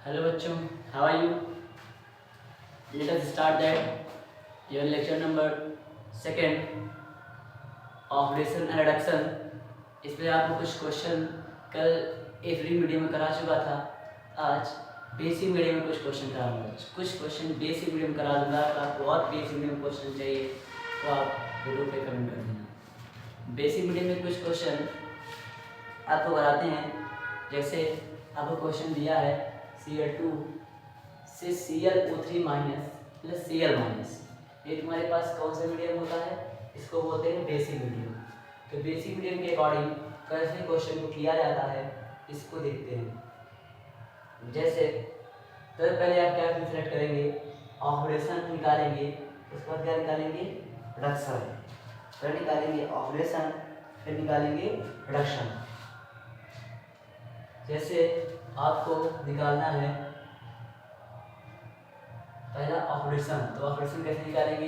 Hello बच्चों, how are you? Let us start that your lecture number second of addition and reduction. इसमें आपको कुछ question कल every medium में करा चुका था। आज बेसिक मीडियम में कुछ क्वेश्चन कराऊंगा। कुछ क्वेश्चन बेसिक मीडियम करा दूंगा। अगर आपको और बेसिक मीडियम क्वेश्चन चाहिए तो आप वीडियो पे कमेंट कर देना। बेसिक मीडियम में कुछ क्वेश्चन आपको कराते हैं। जैसे आपको क्वेश्चन दिया है Cl2 से ClO3 minus plus Cl minus. ये तुम्हारे पास कौन सा मीडियम होता है? इसको बोलते हैं बेसिक मीडियम। तो बेसिक मीडियम के अकॉर्डिंग कैसे क्वेश्चन को किया जाता है इसको देखते हैं। जैसे तो पहले आप क्या सिलेक्ट करेंगे, ऑपरेशन निकालेंगे, उसके बाद क्या निकालेंगे, रिडक्शन। फिर निकालेंगे ऑपरेशन, फिर निकालेंगे रिडक्शन। जैसे आपको निकालना है पहला ऑपरेशन, तो ऑपरेशन कैसे निकालेंगे?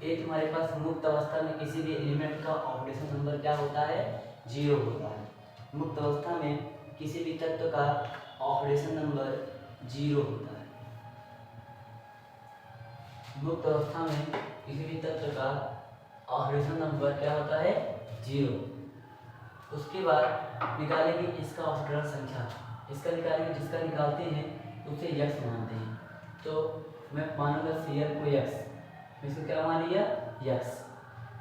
ये तुम्हारे पास मुक्त अवस्था में किसी भी एलिमेंट का ऑपरेशन नंबर क्या होता है? 0 होता है। मुक्त अवस्था में किसी भी तत्व का ऑपरेशन नंबर 0 होता है। मुक्त अवस्था में किसी भी तत्व का ऑपरेशन नंबर क्या होता है? 0। उसके बाद निकालेंगे इसका ऑक्सीजन संख्या। इसका निकालेंगे, जिसका निकालते हैं उसे यक्स मानते हैं। तो मैं मानूंगा Cl को यक्स, इसको क्या मान लिया? यक्स।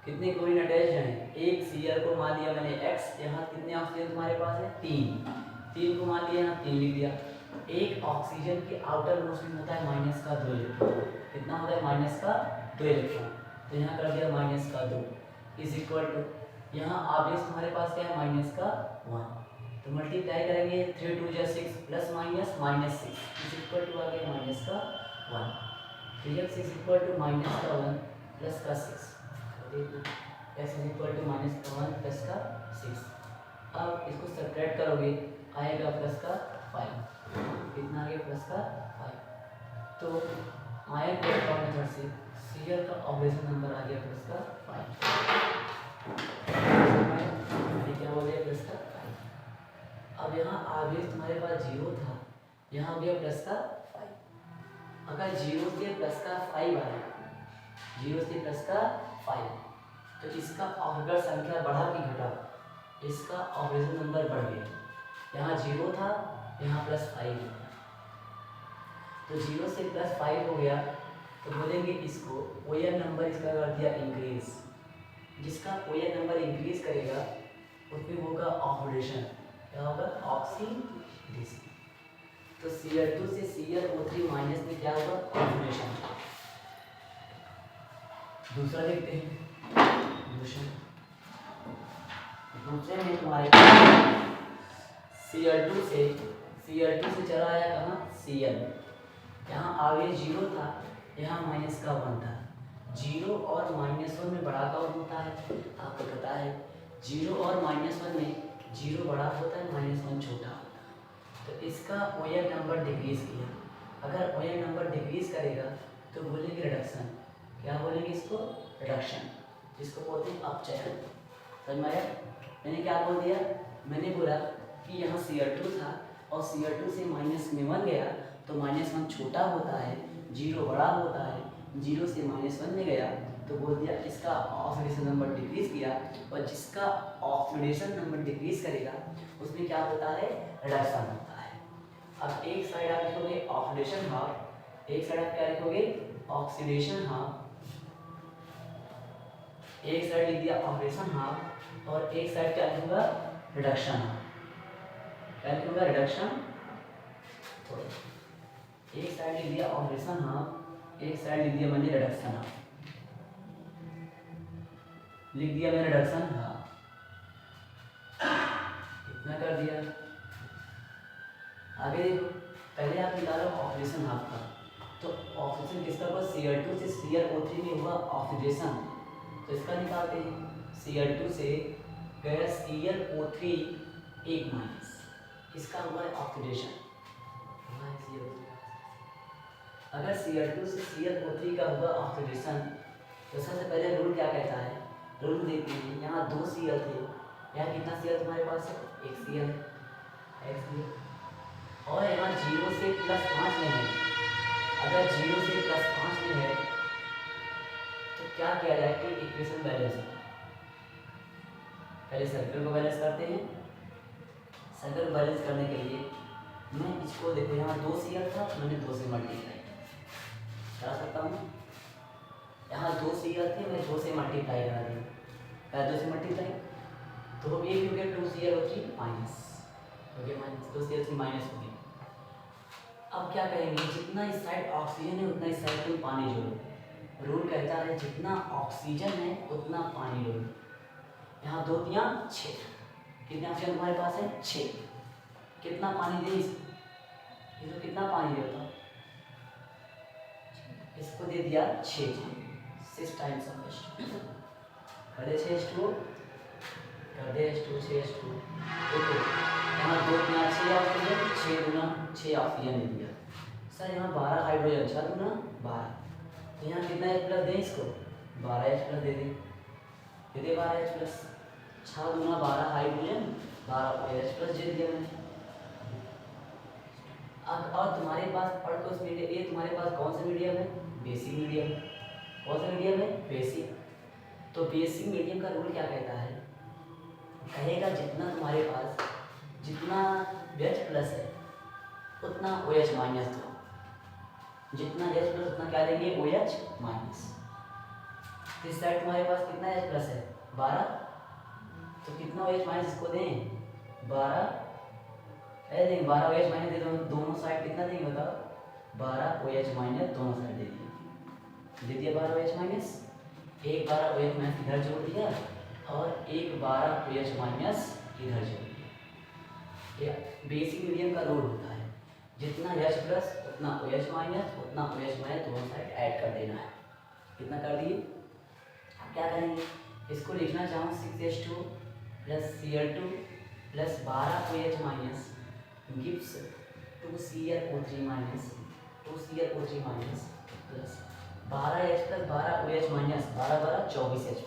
कितने क्लोरीन अटैच हैं? एक Cl को मान लिया मैंने x। यहाँ कितने ऑक्सीजन तुम्हारे पास है? 3 को मान लिया, यहाँ 3 लिख दिया। एक ऑक्सीजन के आउटर मोस्ट में होता है माइनस का 2 इलेक्ट्रॉन। कितना होता है? माइनस का 2 इलेक्ट्रॉन। तो यहाँ कर दिया माइनस का 2 इज इक्वल टू, यहाँ आवेश तुम्हारे पास क्या है? माइनस का 1। तो मल्टीप्लाई करेंगे 3 2 जा 6 plus minus minus 6 is equal to आ गया माइनस का 1। तो x is equal to minus का 1 प्लस का 6। x is equal to minus का 1 प्लस का 6। अब इसको सब्ट्रैक्ट करोगे, आएगा प्लस का 5। कितना आ गया? प्लस का 5। तो आयन के मेथड से Cl का ऑपरेशन नंबर आ गया प्लस का 5। क्या हो गया? प्लस का 5। अब यहाँ आवेश तुम्हारे पास 0 था, यहाँ हो गया प्लस का 5। अगर 0 से प्लस का 5 आया, 0 से प्लस का 5, तो इसका ऑर्बिटल संख्या बढ़ा कि घटा? इसका ऑपरेशन नंबर बढ़ गया। यहाँ 0 था, यहाँ प्लस 5 हो गया। तो 0 से प्लस 5 हो गया, तो बोलेंगे इसको ओएन नंबर इसका कर दिया इंक्रीज। जिसका ओएन नंबर इंक्रीज करेगा उसमें होगा ऑक्सीडेशन। क्या होगा? ऑक्सीडेशन। तो Cl2 से ClO3 माइनस में क्या होगा? ऑक्सीडेशन। दूसरा देखते हैं। दूसरे में तुम्हारे Cl2 से चला आया कहाँ? Cl। यहाँ आवेश 0 था, यहाँ माइनस का 1 था। 0 और -1 में बड़ा कौन होता है? आपको पता है 0 और -1 में 0 बड़ा होता है, -1 छोटा होता है। तो इसका ओएन नंबर डिक्रीज किया। अगर ओएन नंबर डिक्रीज करेगा तो बोलेंगे रिडक्शन। क्या बोलेंगे इसको? रिडक्शन, जिसको बोलते हैं अपचयन। समझ में आया? मैंने क्या बोल दिया? मैंने बोला कि यहाँ Cl2 था और Cl2 से माइनस में 1 गया, तो -1 छोटा होता है, 0 बड़ा होता है। 0 से -1 में गया तो बोल दिया इसका ऑक्सीडेशन नंबर डिक्रीज किया। और जिसका ऑक्सीडेशन नंबर डिक्रीज करेगा उसमें क्या होता है? रिडक्शन होता है। अब एक साइड आप लिखोगे ऑक्सीडेशन हाफ, एक साइड आप क्या लिखोगे? Oxidation half. एक साइड लिख दिया ऑक्सीडेशन हाफ और एक साइड क्या लिखूंगा? Reduction half. क्या लिखूंगा? रिडक्शन। एक साइड लिख दिया ऑक्सीडेशन हाफ, एक साइड लिख दिया मैंने रिडक्शन हाफ। लिख दिया मैंने रिडक्शन हाफ। इतना कर दिया। आगे देखो, पहले आप निकालो ऑक्सीडेशन हाफ का। तो ऑक्सीजन किसका हुआ? Cl2 से ClO3 में हुआ ऑक्सीडेशन, तो इसका निकालते हैं। Cl2 से गया ClO3 1 माइनस, किसका हुआ है? ऑक्सीडेशन। अगर Cl2 से ClO3 का हुआ ऑक्सीडेशन, तो सबसे पहले रूल क्या कहता है? रूल देखते हैं। यहाँ 2 Cl थे, यहाँ कितना Cl तुम्हारे पास है? 1 Cl है, और यहाँ जीरो से +5 में है, अगर 0 से +5 में है तो क्या किया जाए कि इक्वेशन बैलेंस हो। पहले सर्कल को बैलेंस करते हैं। सर्कल को बैलेंस करने के लिए मैं इसको देखो, यहाँ 2 CL था, मैंने 2 से मल्टीप्लाई करा सकता हूँ। यहाँ 2 CL थे, मैं 2 से मल्टीप्लाई करा दिया, 2 से मल्टीप्लाई तो ये हो गया 2 CL और 3 माइनस हो गया, माइनस 2 CL 3 माइनस हो गया। अब क्या करेंगे, जितना इस साइड ऑक्सीजन है उतना इस साइड में पानी जोड़ो। रूल कहता है जितना ऑक्सीजन है उतना पानी जोड़ो। यहाँ 2 3 6, कितने ऑक्सीजन तुम्हारे पास है 6, कितना पानी दे इसको कितना पानी देता, इसको दे दिया 6 टाइम्स ऑफ H2 कर दे 6 H2 कर दे H2 6 H2। देखो यहाँ 2 3 6 ऑक्सीजन, 6 गुना 6 ऑक्सीजन दे दिया सर। यहाँ 12 हाइड्रोजन, 6 गुना 12, तो यहाँ कितना H प्लस दें इसको, 12 H प्लस दे दे 12 H प्लस, 6 गुना 12 हाइड्रोजन, 12 H प्लस दे दिया मैंने। और तुम्हारे पास पढ़ मीडियम, ये तुम्हारे पास कौन सा मीडियम है, बेसिक मीडियम। कौन सा मीडियम है, बेसिक। तो बेसिक मीडियम का रूल क्या कहता है, कहेगा जितना तुम्हारे पास जितना H प्लस है उतना OH माइनस दो, जितना H प्लस उतना क्या देंगे OH माइनस। इस साइड तुम्हारे पास कितना H प्लस है 12, तो कितना OH माइनस इसको दें 12, ऐसे देंगे 12 OH माइनस दे दो, दोनों साइड कितना देंगे बताओ 12 OH माइनस, दोनों साइड दे दिया 12 OH माइनस, एक 12 OH माइनस इधर जोड़ दिया और एक 12 OH माइनस इधर जोड़ दिया। बेसिक मीडियम का रूल होता है जितना H प्लस उतना OH माइनस, उतना OH माइनस दोनों साइड ऐड कर देना है। कितना कर दिए, अब क्या करेंगे, इसको लिखना चाहूँ 6H2 plus Cl2 plus 12 OH minus gives 2Cl O3 minus 2Cl O3 minus plus 12H plus 12 OH minus 12 12 24H।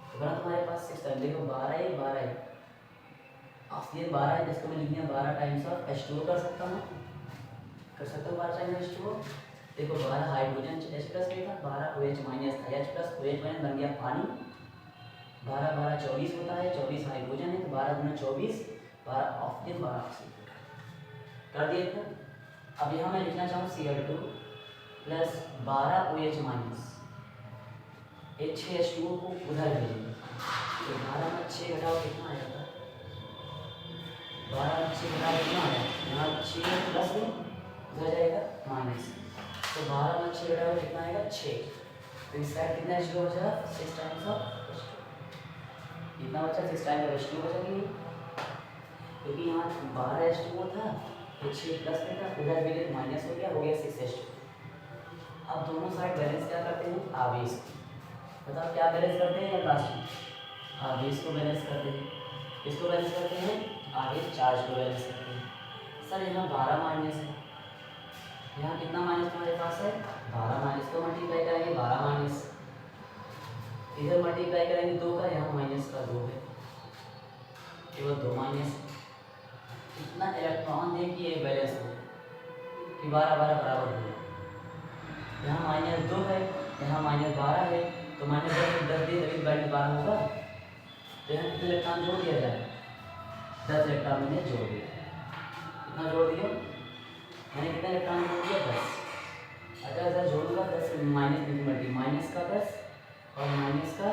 तो बना तुम्हारे पास 6 टाइम, देखो 12 ऑक्सीजन 12 है, जिसको मैं लिख दिया 12 टाइम्स ऑफ H2O कर सकता हूँ 12 टाइम्स H2O। देखो 12 हाइड्रोजन H प्लस में था, 12 OH माइनस था, H प्लस OH माइनस बन गया पानी। 12 12 24 होता है, 24 हाइड्रोजन है तो 12 गुना 24, 12 ऑक्सीजन 12 ऑक्सीजन कर दिए थे। अब यहाँ मैं लिखना चाहूँ Cl2 प्लस 12 OH माइनस, ये 6 H2O को उधर भेजेंगे, तो 12 में 6 घटाओ कितना आ जाता है, 12 में 6 घटाओ कितना आ जाएगा, यहाँ 6 प्लस में उधर जाएगा माइनस, तो 12 में 6 घटाओ कितना आएगा 6, तो इस साइड कितना H2O बचा 6 टाइम्स ऑफ H2O, कितना बचा 6 टाइम्स ऑफ H2O बचा कि क्योंकि यहाँ 12 H2O था तो 6 प्लस में था, उधर भी माइनस हो गया 6 H2। अब दोनों साइड बैलेंस क्या करते हैं, आवेश को बताओ क्या बैलेंस करते हैं या प्लास्टिक, आवेश को बैलेंस करते हैं। किसको बैलेंस करते हैं, आवेश चार्ज को बैलेंस करते हैं। सर यहाँ 12 माइनस है, यहाँ कितना माइनस तुम्हारे पास है 12 माइनस, तो मल्टीप्लाई करेंगे 12 माइनस, इधर मल्टीप्लाई करेंगे 2 का, यहाँ माइनस का 2 है, केवल 2 माइनस। इतना इलेक्ट्रॉन दें कि ये बैलेंस हो कि 12 12 बराबर हो, यहाँ माइनस 2 है, यहाँ माइनस 12 है, तो माइनस 10 दे तभी बैलेंस 12 होगा। तो यहाँ कितने इलेक्ट्रॉन जोड़ दिया जाए, 10 इलेक्ट्रॉन मैंने जोड़ दिया, कितना जोड़ दिया मैंने, कितना इलेक्ट्रॉन जोड़ दिया 10। अगर 10 जोड़ूंगा 10 माइनस मल्टी, माइनस का 10 और माइनस का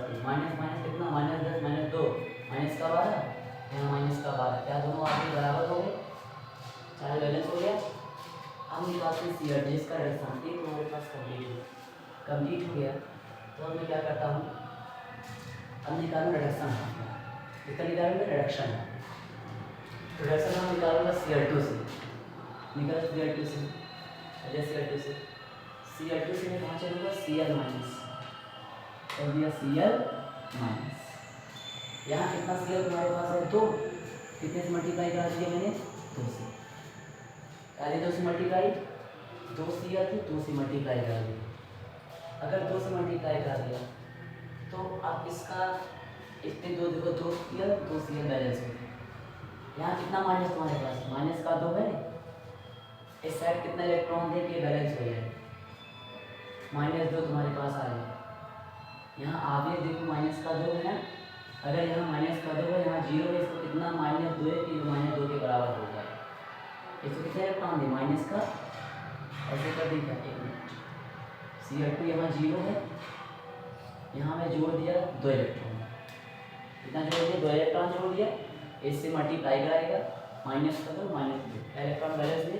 2, माइनस माइनस कितना माइनस 10 माइनस 2 माइनस का 12, यहाँ माइनस का 12, क्या दोनों आपके बराबर हो गए, चाहे बैलेंस हो गया। हम निकालते हैं Cl, जिसका रिडक्शन ये तुम्हारे पास कंप्लीट हो गया। तो अब मैं क्या करता हूँ, अब निकालूँ रिडक्शन, इसका निकालूँगा रिडक्शन, रिडक्शन हम निकालूँगा Cl2 से, निकाल Cl2 से, Cl2 से Cl2 से मैं कहाँ चलूँगा Cl माइनस, कर दिया Cl माइनस। यहाँ कितना Cl तुम्हारे पास है 2, कितने से मल्टीप्लाई करा दिया मैंने 2 से, पहले 2 से मल्टीप्लाई 2 Cl थी 2 से मल्टीप्लाई करा दिया। अगर 2 से मल्टीप्लाई करा दिया तो आप इसका इतने 2 देखो 2 Cl बैलेंस हो गया, यहाँ कितना माइनस तुम्हारे पास, माइनस का 2 है। इस साइड कितना इलेक्ट्रॉन दे के बैलेंस हो जाए, -2 तुम्हारे पास आ जाए। यहाँ आगे देखो माइनस का 2 है, अगर यहाँ माइनस का 2 है, यहाँ 0 है, इसको कितना -2 है कि -2 के बराबर हो जाए। इसको कितना इलेक्ट्रॉन दे, माइनस का, ऐसे कर देगा। 1 मिनट, Cl2 यहाँ 0 है, यहाँ मैं जोड़ दिया 2 इलेक्ट्रॉन, कितना जोड़ दिया, 2 इलेक्ट्रॉन जोड़ दिया, इससे मल्टीप्लाई कराएगा, माइनस का 2 -2 इलेक्ट्रॉन बैलेंस दे,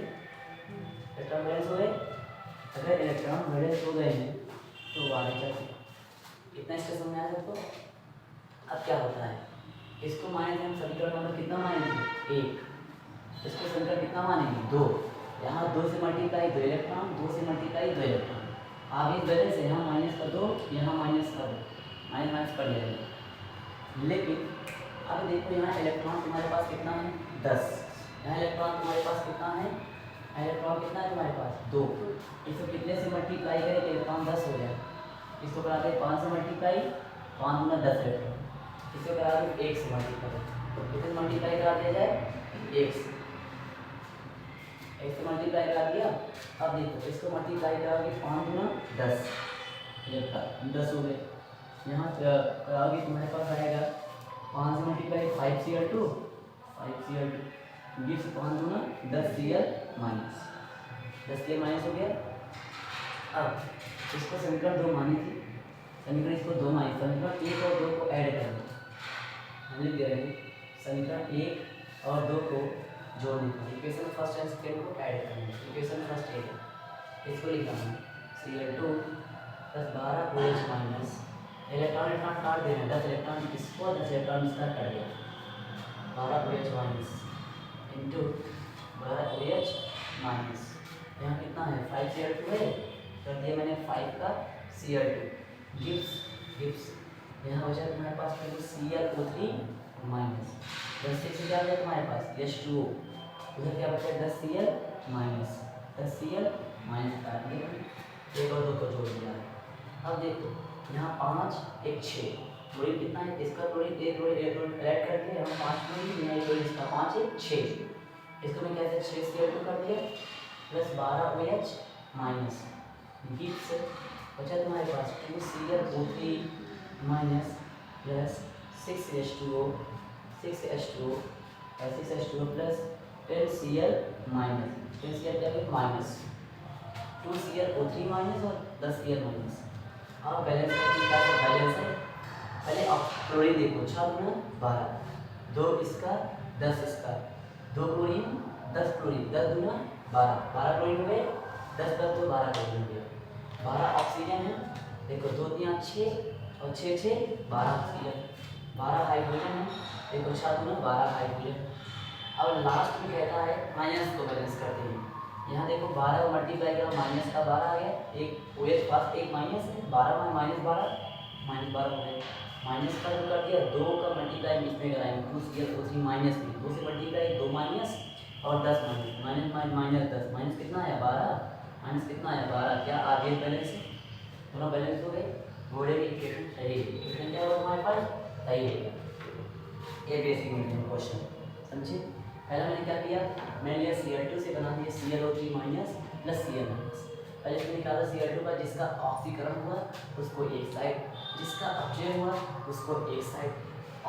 इलेक्ट्रॉन बैलेंस हो गए। अगर इलेक्ट्रॉन बैलेंस हो गए हैं तो आगे चलते कितना इसके समझ आया सबको। अब क्या होता है, इसको मानेंगे हम समीकरण नंबर कितना मानेंगे, 1, इसको समीकरण कितना मानेंगे, 2, यहाँ 2 से मल्टीप्लाई 2 इलेक्ट्रॉन, 2 से मल्टीप्लाई 2 इलेक्ट्रॉन, आगे बैलेंस है, यहाँ माइनस का 2, यहाँ माइनस का 2, माइनस माइनस कर लेंगे। लेकिन अब देखो यहाँ इलेक्ट्रॉन तुम्हारे पास कितना है, 10, यहाँ इलेक्ट्रॉन तुम्हारे पास कितना है, इलेक्ट्रॉन कितना है तुम्हारे पास, 2, इसको कितने से मल्टीप्लाई करें कि इलेक्ट्रॉन 10 हो जाए, इसको करा दे 5 से मल्टीप्लाई, 5 गुना 10 इलेक्ट्रॉन, इसको करा दो 1 से मल्टीप्लाई, कितने मल्टीप्लाई करा दिया जाए, 1 से मल्टीप्लाई करा दिया। अब देखो इसको मल्टीप्लाई करोगे 5 गुना 10, इलेक्ट्रॉन 10 हो गए। यहाँ कराओगे तुम्हारे पास आएगा 5 से मल्टीप्लाई 5Cl2 गिव्स 5 गुना 10Cl माइनस, 10Cl माइनस हो गया। अब इसको समीकरण 2 मानी थी, समीकरण इसको 2 मानी, समीकरण 1 और 2 को ऐड कर दो, हम लिख दे रहे हैं समीकरण 1 और 2 को जोड़ने का, इक्वेशन फर्स्ट एंड सेकंड को ऐड करना, इक्वेशन फर्स्ट है, इसको लिखा है Cl2 + 12OH माइनस, इलेक्ट्रॉन काट देना, 10 इलेक्ट्रॉन इसको 10 इलेक्ट्रॉन इसका कट गया, 12OH minus into 12OH minus, यहाँ कितना है 5Cl2 है, कर दिया मैंने 5 का Cl2 गिव्स यहाँ बचा तुम्हारे पास फिर Cl O3 माइनस, 10 से क्या बचा तुम्हारे पास H2O, उधर क्या बचा 10Cl माइनस, 10Cl माइनस काट दिया, 1 और 2 को जोड़ दिया है। अब देखो यहाँ 5 1 6 क्लोरीन कितना है, इसका क्लोरीन एक क्लोरीन ऐड कर दिया, यहाँ 5 क्लोरीन, यहाँ क्लोरीन, इसका 5 है 6, इसको मैं कैसे 6 Cl2 कर दिया प्लस 12OH माइनस गिव्स बचा तुम्हारे पास 2ClO3 minus plus 6H2O 6H2O plus 10Cl minus, 10Cl क्या है माइनस, 2ClO3 माइनस और 10Cl माइनस। अब बैलेंस का बैलेंस है, पहले आप क्लोरीन देखो 6 गुना 12, 2 इसका 10 इसका, 2 क्लोरीन 10 क्लोरीन, 10 गुना 12, 12 क्लोरीन हो गए, 10 + 2 12 क्लोरीन हो गया, 12 ऑक्सीजन है, देखो 2 3 6 और 6 6 12 ऑक्सीजन, 12 हाइड्रोजन है, देखो 6 गुना 12 हाइड्रोजन। अब लास्ट में कहता है माइनस को बैलेंस करते हैं, यहाँ देखो 12 मल्टीप्लाई किया माइनस का 12 आ गया, एक OH पास एक माइनस है, 12 में -12 हो गए, माइनस का जो कर दिया 2 का मल्टीप्लाई इसमें कराएंगे 2ClO3 माइनस में, 2 से मल्टीप्लाई 2 माइनस और 10 माइनस 10, माइनस कितना आया 12, माइनस कितना आया 12, क्या आगे बैलेंस है, दोनों बैलेंस हो गए, घोड़े की इक्वेशन सही है, इक्वेशन क्या होगा हमारे पास सही है। ये बेसिक क्वेश्चन समझे। पहला मैंने क्या किया, मैंने लिया Cl2 से बना दिया ClO3 minus plus Cl minus, पहले इसमें निकाला Cl2 का, जिसका ऑक्सीकरण हुआ उसको एक साइड, जिसका अपचय हुआ उसको एक साइड,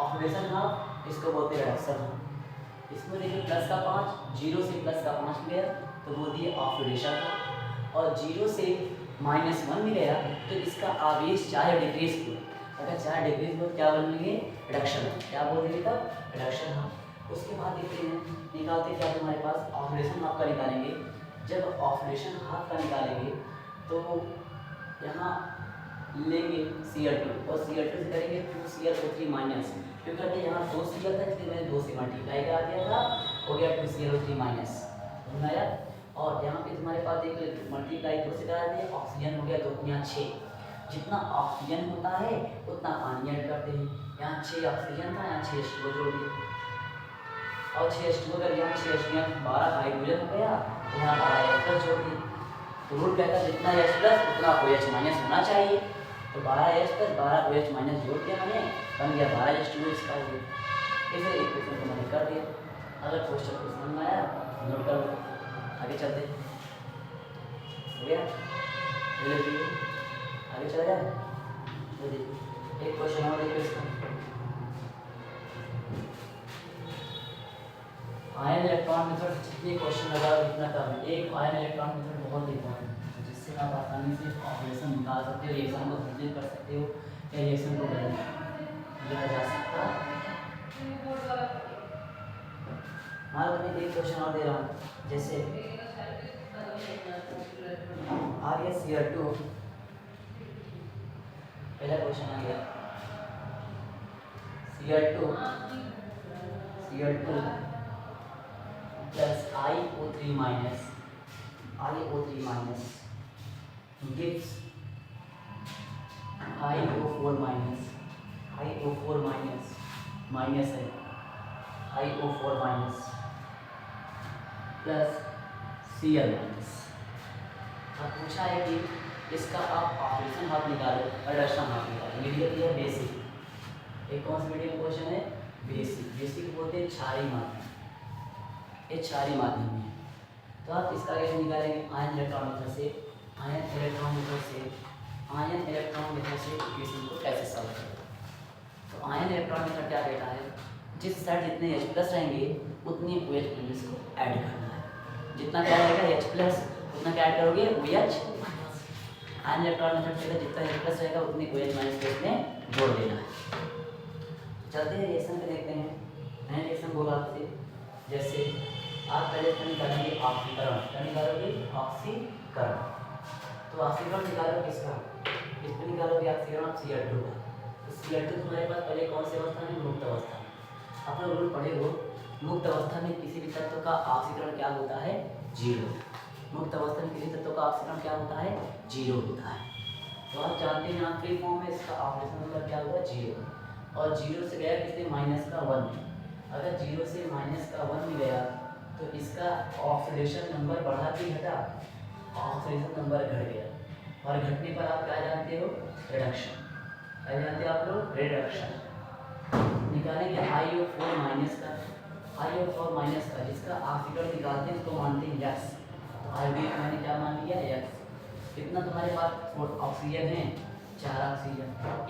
ऑक्सीडेशन हुआ इसको बोलते हैं रिडक्शन। इसमें देखिए प्लस का 5, 0 से प्लस का 5 मिल गया तो वो दिए ऑक्सीडेशन का, और 0 से -1 मिल गया तो इसका आवेश चाहे डिक्रीज हुआ, अगर चाहे डिक्रीज हो क्या बोलेंगे रिडक्शन, क्या बोलेंगे तब रिडक्शन। हाँ, उसके बाद देखते हैं निकालते क्या तुम्हारे पास ऑक्सीडेशन आपका निकालेंगे, जब ऑक्सीडेशन हाफ का निकालेंगे तो यहाँ लेंगे Cl2 और Cl2 से करेंगे 2ClO3 माइनस, क्योंकि यहाँ 2Cl था इसलिए मैंने 2 से मल्टीप्लाई करा दिया था, हो गया 2ClO3 माइनस बनाया, और यहाँ पे तुम्हारे पास देख मल्टीप्लाई 2 से करा दिया, ऑक्सीजन हो गया 2 × 6, जितना ऑक्सीजन होता है उतना पानी ऐड करते हैं, यहाँ 6 ऑक्सीजन था, यहाँ 6 H2O जोड़ दिया, और 6 H2O कर यहाँ 6 H2O 12 हाइड्रोजन हो गया, यहाँ 12 H+ जोड़ दिया, तो रूल कहता है जितना H+ उतना OH माइनस होना चाहिए, तो 12H + 12 OH माइनस जोड़ दिया मैंने, बन गया 12H2O इसका हो गया, इसे इक्वेशन को मैंने कर दिया। अगर क्वेश्चन को समझ में आया नोट कर लो, आगे चलते हैं। हो गया आगे चला जाए। तो देखिए एक क्वेश्चन और देखो इसका, आयन इलेक्ट्रॉन मेथड जितने क्वेश्चन लगा इतना कम है। एक आयन इलेक्ट्रॉन मेथड बहुत इंपॉर्टेंट है जिससे आप आसानी से ऑपरेशन निकाल सकते हो, रिएक्शन को कंप्लीट कर सकते हो या रिएक्शन को किया जा सकता। हाँ तो मैं एक क्वेश्चन और दे रहा हूँ, जैसे आ गया Cr2, पहला क्वेश्चन आ गया Cr2 plus IO3 minus gives IO4 minus minus है IO4 minus plus Cl minus। अब पूछा है कि इसका आप ऑपरेशन हाफ निकालो और रिडक्शन हाफ निकालो। मीडियम दिया बेसिक, एक कौन सा मीडियम क्वेश्चन है बेसिक बोलते हैं क्षारीय माध्यम, ये क्षारीय माध्यम है। तो आप इसका कैसे निकालेंगे, आयन इलेक्ट्रॉन मेथड से इक्वेशन को कैसे सॉल्व करें। तो आयन इलेक्ट्रॉन मेथड क्या कहता है, जिस साइड जितने H+ रहेंगे उतनी OH- को ऐड करना है। जितना क्या रहेगा H+ उतना क्या ऐड करोगे OH-। आयन इलेक्ट्रॉन मेथड कहता है जितना H+ रहेगा उतनी OH- को इसमें जोड़ देना है। चलते हैं रिएक्शन पे देखते हैं। मैंने रिएक्शन बोला आपसे, जैसे आप पहले इसमें निकालेंगे ऑक्सीकरण, क्या निकालोगे ऑक्सीकरण। तो ऑक्सीकरण निकालो किसका, इसमें निकालोगे ऑक्सीकरण Cr2 का। तो Cr2 तुम्हारे पास पहले कौन सी अवस्था में, मुक्त अवस्था में। आप लोग रूल पढ़े हो, मुक्त अवस्था में किसी भी तत्व का ऑक्सीकरण क्या होता है, 0। मुक्त अवस्था में किसी तत्व का ऑक्सीकरण क्या होता है, 0 होता है। तो आप जानते हैं यहाँ फ्री फॉर्म में इसका ऑपरेशन नंबर क्या होगा 0, और 0 से गया किसने -1 में। अगर 0 से -1 में गया तो इसका ऑक्सीडेशन नंबर बढ़ा कि घटा, ऑक्सीडेशन नंबर घट गया, और घटने पर आप क्या जानते हो, रिडक्शन। क्या जानते हो आप लोग, रिडक्शन। निकालेंगे IO4 माइनस का जिसका ऑक्सीकरण निकालते हैं उसको मानते हैं X। तो IO मैंने क्या मान लिया X। कितना तुम्हारे पास ऑक्सीजन है, 4 ऑक्सीजन।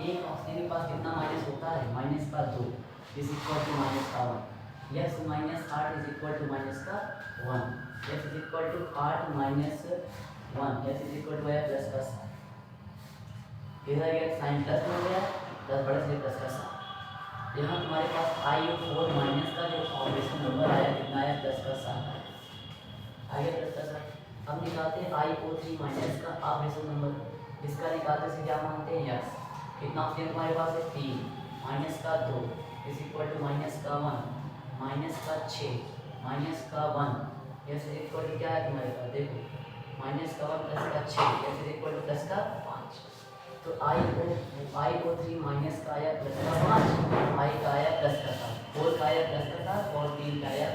एक ऑक्सीजन के पास कितना माइनस होता है, -2 is equal to -1। X - 8 is equal to -1। X is equal to 8 - 1। X is equal to plus का इधर गया साइन प्लस में गया, प्लस बड़े से प्लस का साइन। यहाँ तुम्हारे पास IO4 माइनस का जो ऑपरेशन नंबर आया कितना आया, प्लस का 7 आया, प्लस का 7। अब निकालते हैं IO3 माइनस का ऑपरेशन नंबर, जिसका निकालते से क्या मानते हैं X। कितना ऑप्शन तुम्हारे पास है 3, माइनस का 2 इज इक्वल टू माइनस का 1, माइनस का 6, माइनस का 1। यस इज इक्वल टू क्या है तुम्हारे पास, देखो माइनस का 1 प्लस का 6, yes is equal to plus का 5। तो IO3 माइनस का आया प्लस का 5, I का आया प्लस का 7, 4 का आया प्लस का 7 और 3 का आया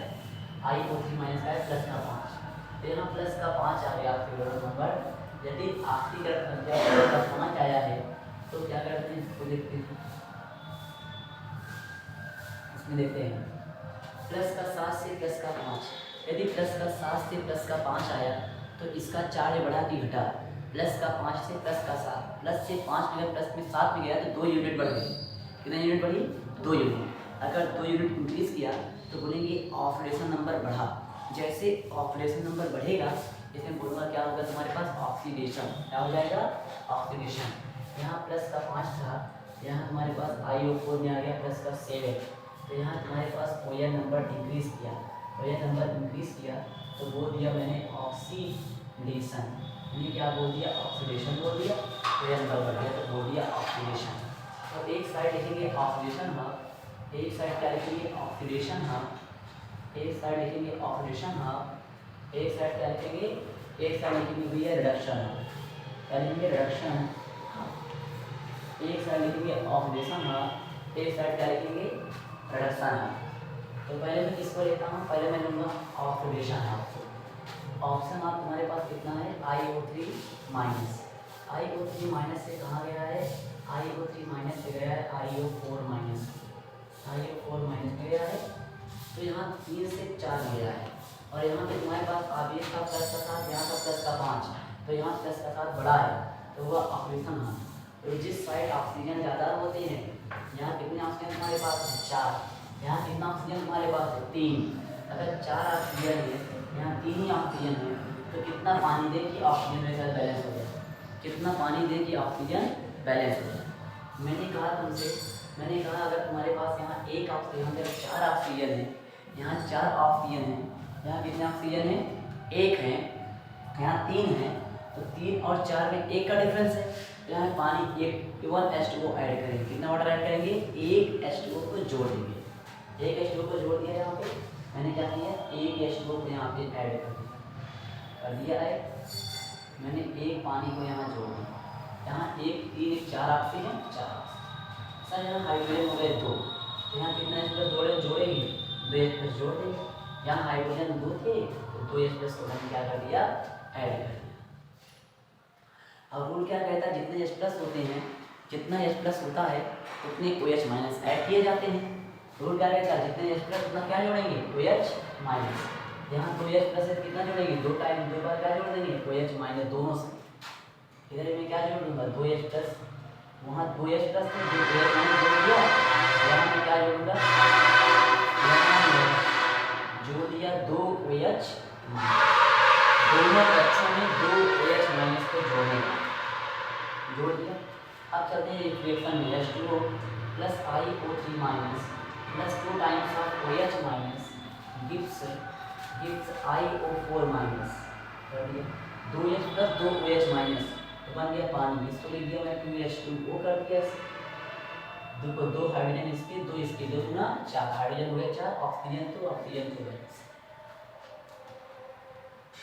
IO3 माइनस का आया प्लस का 5। तो यहाँ प्लस का 5 आ गया ऑक्सीकरण नंबर। यदि ऑक्सीकरण संख्या प्लस का 5 आया है तो क्या करते हैं, इसको देखते हैं। इसमें देखते हैं प्लस का 7 से प्लस का 5। यदि प्लस का 7 से प्लस का 5 आया तो इसका 4 बढ़ा के घटा, प्लस का 5 से प्लस का 7, प्लस से 5 में प्लस में 7 में गया तो 2 यूनिट बढ़ गई। कितना यूनिट बढ़ी, 2 यूनिट। अगर 2 यूनिट इंक्रीज किया तो बोलेंगे ऑक्सीडेशन नंबर बढ़ा। जैसे ऑक्सीडेशन नंबर बढ़ेगा इसमें बोलूँगा क्या होगा तुम्हारे पास, ऑक्सीडेशन। क्या हो जाएगा, ऑक्सीडेशन। यहाँ प्लस का 5 था, यहाँ तुम्हारे पास IO4 में आ गया प्लस का 7। तो यहाँ तुम्हारे पास ON नंबर इंक्रीज किया, ON नंबर इंक्रीज किया तो बोल दिया मैंने ऑक्सीडेशन। ये क्या बोल दिया, ऑक्सीडेशन बोल दिया। तो ये नंबर बढ़ गया तो बोल दिया ऑक्सीडेशन। तो एक साइड लिखेंगे ऑक्सीडेशन हाफ, एक साइड क्या लिखेंगे ऑक्सीडेशन हाफ, एक साइड लिखेंगे ऑक्सीडेशन हाफ, एक साइड क्या लिखेंगे, एक साइड लिखेंगे भैया रिडक्शन हाफ। क्या लिखेंगे, रिडक्शन हाफ। एक साइड लिखेंगे ऑक्सीडेशन हाफ, एक साइड क्या लिखेंगे, रिडक्शन हाफ। तो पहले मैं किसको लेता हूँ, पहले मैं लूँगा ऑक्सीडेशन हाफ। ऑप्शन आप तुम्हारे पास कितना है, IO3 माइनस। IO3 माइनस से कहाँ गया है, IO3 माइनस से गया है IO4 माइनस, IO4 माइनस में गया है तो यहाँ 3 से 4 गया है और यहाँ पे तुम्हारे पास अब एक का प्लस का 7, यहाँ का प्लस का 5, तो यहाँ प्लस का 7 बड़ा है तो वह ऑक्सीजन है। तो जिस साइड ऑक्सीजन ज़्यादा होते हैं, यहाँ कितने ऑक्सीजन तुम्हारे पास है 4, यहाँ कितना ऑक्सीजन तुम्हारे पास है 3। अगर 4 ऑक्सीजन है, यहाँ 3 ही ऑक्सीजन है, तो कितना पानी दे कि ऑक्सीजन मेरे साथ बैलेंस हो जाए, कितना पानी दे कि ऑक्सीजन बैलेंस हो जाए। मैंने कहा अगर तुम्हारे पास यहाँ एक ऑक्सीजन, यहाँ 4 ऑक्सीजन है, यहाँ 4 ऑक्सीजन है, यहाँ कितने ऑक्सीजन है 1 है, यहाँ 3 है, तो 3 और 4 में 1 का डिफरेंस है। तो यहाँ पानी 1 H2O ऐड करेंगे, कितना वाटर ऐड करेंगे 1 H2O को जोड़ देंगे, 1 H2O को जोड़ दिया। यहाँ पे मैंने क्या किया 1 H2O को यहाँ पे ऐड कर दिया ऐड, मैंने 1 पानी को यहाँ जोड़ दिया। यहाँ 1 3 4 ऑक्सीजन 4 सर, यहाँ हाइड्रोजन हो गए 2, तो यहाँ कितना H+ जोड़ेंगे 2 H+ जोड़ देंगे। यहाँ हाइड्रोजन 2 थे तो 2 H+ को मैंने क्या कर दिया ऐड कर दिया। अब रूल क्या कहता है, जितने H+ होते हैं, जितना H+ होता है उतने OH- ऐड किए जाते हैं। रूल क्या कहता है, जितने H+ उतना क्या जोड़ेंगे OH-। यहाँ 2H+ है कितना जोड़ेंगे 2 टाइम 2 बार क्या जोड़ देंगे OH- दोनों से। इधर मैं क्या जोड़ दूंगा 2H+, वहाँ 2H+ थे 2 OH- जोड़ दिया, यहाँ मैं क्या जोड़ूंगा, जोड़ दिया 2 OH-। दोनों कक्षों में 2 OH- को जोड़ दिया। अब चलते हैं रिएक्शन में, H2O + IO3- + 2 times of OH- gives IO4- कर दिया 2H + 2 OH- तो बन गया पानी। इसको लिख दिया मैं 2H2O कर दिया। देखो 2 हाइड्रोजन इसके 2 इसके 2 गुना 4, हाइड्रोजन हो गया 4, ऑक्सीजन तो बैलेंस।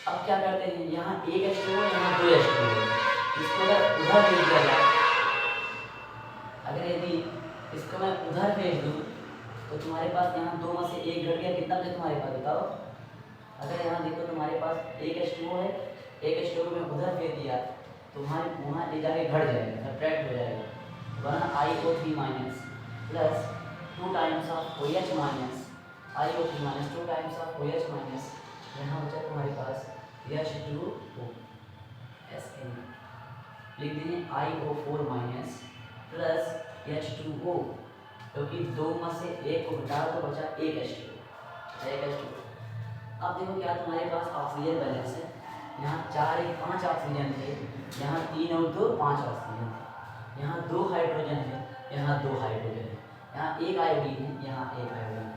अब क्या करते हैं, यहाँ 1 H2O यहाँ 2 H2O, इसको अगर उधर भेज दिया जाए, अगर यदि इसको मैं उधर भेज दूँ तो तुम्हारे पास यहाँ 2 में से 1 घट गया, कितना बचे तुम्हारे पास बताओ। अगर यहाँ देखो तुम्हारे पास 1 H2O है, 1 H2O में उधर भेज दिया तुम्हारे वहाँ ले जाके घट जाएगा, सब्ट्रैक्ट हो जाएगा, वरना IO3- + 2 times of OH- IO3- 2 times of OH- यहाँ बचा तुम्हारे पास H2O, SN लिख दीजिए IO4- + H2O, क्योंकि 2 में से 1 को घटा तो बचा 1 H2O। अब देखो क्या तुम्हारे पास ऑक्सीजन बैलेंस है, यहाँ 4 1 5 ऑक्सीजन थे, यहाँ 3 और 2 5 ऑक्सीजन थे, यहाँ 2 हाइड्रोजन है, यहाँ 2 हाइड्रोजन है, यहाँ 1 आयोडीन है, यहाँ 1 आयोडीन है।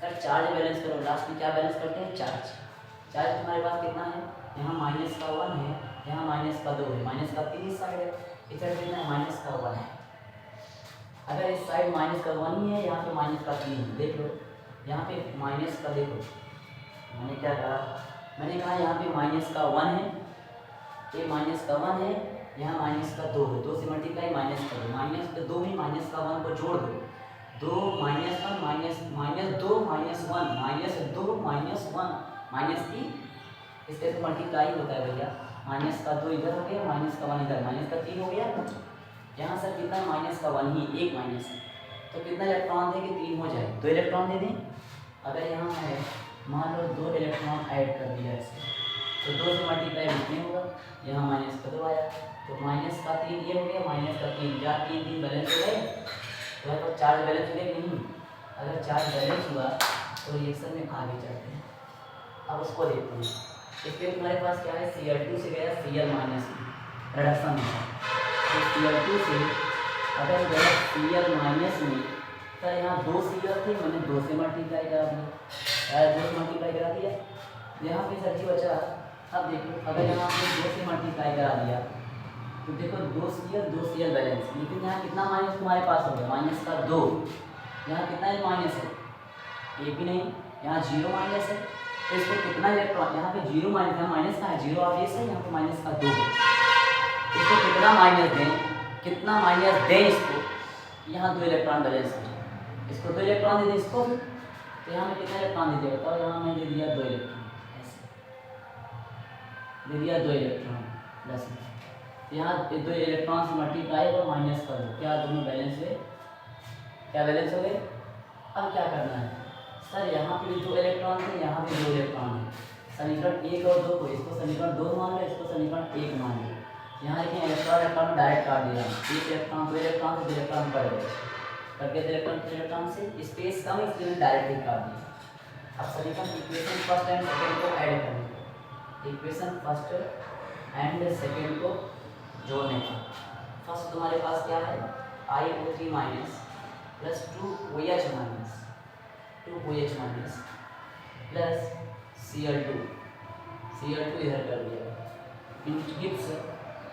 सर चार्ज बैलेंस करो, लास्ट में क्या बैलेंस करते हैं चार्ज तुम्हारे पास कितना है, यहाँ -1 है, यहाँ -2 है, -3 इस साइड है, इस साइड कितना है -1 है। अगर इस साइड -1 ही है, यहाँ पे -3 है, देख लो यहाँ पे का देखो, मैंने क्या कहा, मैंने कहा यहाँ पे -1 है, ये -1 है, यहाँ -2 है, 2 से मल्टीप्लाई -2 में -1 को जोड़ दो, 2 -1 -2 -1 इसके तो मल्टीप्लाई होता है भैया, -2 इधर हो गया, -1 इधर, -3 हो गया। यहाँ सर कितना -1 ही, 1 माइनस है, तो कितना इलेक्ट्रॉन दें कि 3 हो जाए, 2 इलेक्ट्रॉन दे दें। अगर यहाँ है मान लो 2 इलेक्ट्रॉन ऐड कर दिया इससे, तो 2 से मल्टीप्लाई कितने होगा, यहाँ -2 आया, तो -3 ये हो गया, -3 या 3 बैलेंस हो गए, तो चार्ज बैलेंस हो गया कि नहीं। अगर चार्ज बैलेंस हुआ तो रिएक्शन में आगे चलते हैं। अब उसको देखते हैं, इसके तुम्हारे पास क्या है, Cl2 से गया Cl- रिडक्शन है, तो Cl2 से अगर गया Cl- में, तो यहाँ 2 Cl थे, मैंने 2 से मल्टीप्लाई करा दिया, 2 से मल्टीप्लाई करा दिया, यहाँ पे सच्ची बचा। अब देखो अगर यहाँ पे 2 से मल्टीप्लाई करा दिया तो देखो 2 Cl बैलेंस, लेकिन यहाँ कितना माइनस तुम्हारे पास हो गया, -2, यहाँ कितना माइनस है, एक भी नहीं, यहाँ 0 माइनस है, तो इसको कितना इलेक्ट्रॉन, यहाँ पे 0 माइनस, यहाँ माइनस का है, 0 ऑब्वियस है, यहाँ पे -2, इसको कितना माइनस दें इसको, यहाँ 2 इलेक्ट्रॉन बैलेंस है, इसको 2 इलेक्ट्रॉन दे दें इसको भी, तो यहाँ में कितना इलेक्ट्रॉन दे दिया बताओ, यहाँ मैं दे दिया 2 इलेक्ट्रॉन, ऐसे दे दिया 2 इलेक्ट्रॉन प्लस में, यहाँ 2 इलेक्ट्रॉन से मल्टीप्लाई और माइनस कर दो, क्या दोनों बैलेंस हुए, क्या बैलेंस हो गए। अब क्या करना है सर यहाँ पे भी 2 इलेक्ट्रॉन है, यहाँ भी 2 इलेक्ट्रॉन है। समीकरण 1 और 2 को, इसको समीकरण 2 मान लो, इसको समीकरण 1 मान लो। यहाँ देखिए इलेक्ट्रॉन डायरेक्ट काट दिया, एक इलेक्ट्रॉन 2 इलेक्ट्रॉन से 2 इलेक्ट्रॉन बढ़ गए, करके 2 इलेक्ट्रॉन 2 इलेक्ट्रॉन से स्पेस कम, इसलिए डायरेक्टली काट दिया। अब समीकरण इक्वेशन फर्स्ट एंड सेकंड को ऐड करने, इक्वेशन फर्स्ट एंड सेकंड को जोड़ने का। फर्स्ट तुम्हारे पास क्या है, IO3 minus plus 2OH minus 2OH minus plus Cl2 इधर कर दिया, इट गिव्स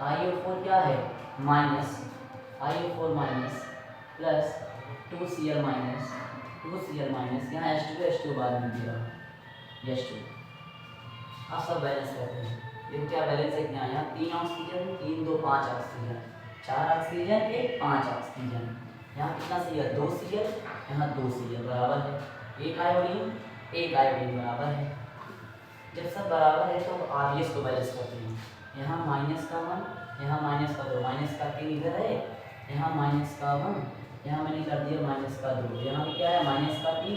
IO4 क्या है minus IO4 minus plus 2Cl minus यहाँ H2 बाद में दिया H2। आप सब बैलेंस करते हैं, ये क्या बैलेंस है, क्या यहाँ 3 ऑक्सीजन 3 2 5 ऑक्सीजन, 4 ऑक्सीजन 1 5 ऑक्सीजन, यहाँ कितना Cl 2 Cl, यहाँ 2 Cl बराबर है, 1 आयोडीन बराबर है। जब सब बराबर है तो आप ये इसको बैलेंस करते हैं, यहाँ माइनस का 1, यहाँ माइनस का 2, माइनस का 3 इधर है, यहाँ माइनस का 1, यहाँ मैंने कर दिया माइनस का 2, यहाँ भी क्या है माइनस का 3,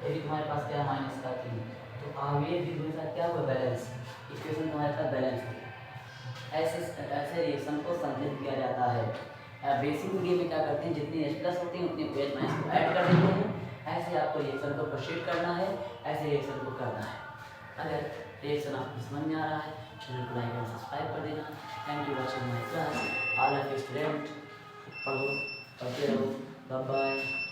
ये भी तुम्हारे पास क्या है माइनस का 3। तो आप ये भी मेरे साथ क्या हुआ बैलेंस, इक्वेशन तुम्हारे साथ बैलेंस है। ऐसे रिएक्शन को संतुलित किया जाता है। बेसिक मीडियम में क्या करते हैं, जितनी H+ होती हैं उतनी OH- को ऐड कर देते हैं। ऐसे आपको रिएक्शन को प्रोसीड करना है, ऐसे रिएक्शन को करना है। अगर रिएक्शन आपको समझ में आ रहा है, चैनल को लाइक और सब्सक्राइब कर देना। Thank you watching my class. All of student पढ़ो, पढ़ते रहो। Bye bye.